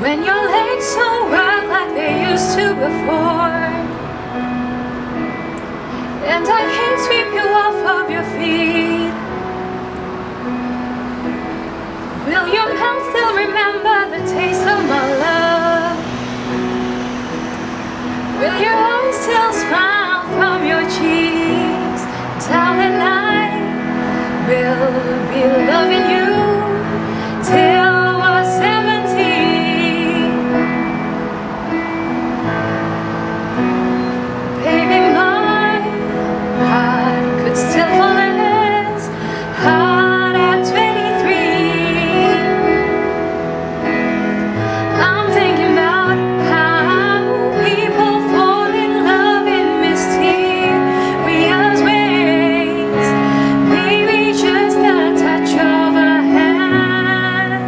When your legs don't work like they used to before, and I can't sweep you off of your feet, will your mouth still remember the taste of my love? Will your eyes still smile from your cheeks? Darling, I will be loving you till we're 70. Baby, my heart could still fall as hard at 23. I'm thinking about how people fall in love in mysterious ways. Maybe just a touch of a hand.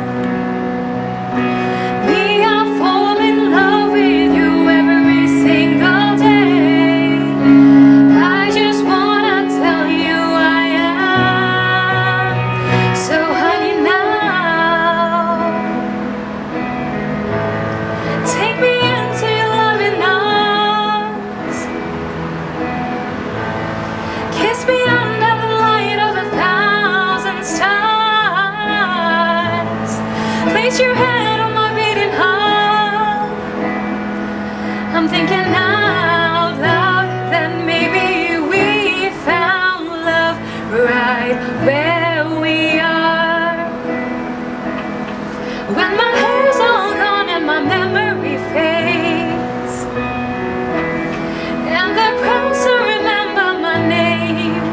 Me, I fall in love with you every single day. I just wanna tell you I am. So honey, now take me into your loving arms. Kiss me under the light of 1,000 stars. Place your head on my beating heart. I'm thinking out loud that maybe we found love right where we are. When my hair's all gone and my memory fades, and the crowds to remember my name,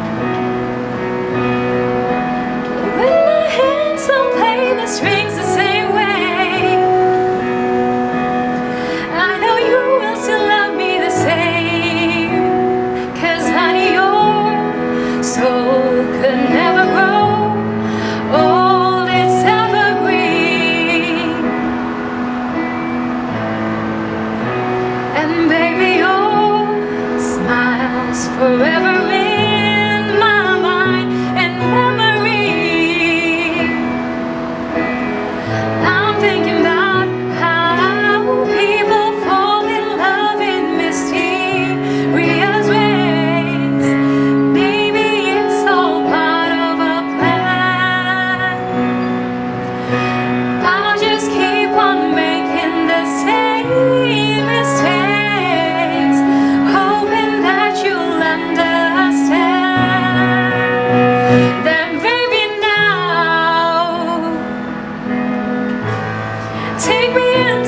when my hands don't play the strings the same way, I know you will still love me the same. 'Cause honey, your soul could never grow old, it's evergreen. And baby, your smile's forever in my mind and memory. I'm thinking about how people fall in love in mysterious ways. Maybe it's all part of a plan. I'll just keep on making the same mistakes, hoping that you'll understand. Then baby, now take me into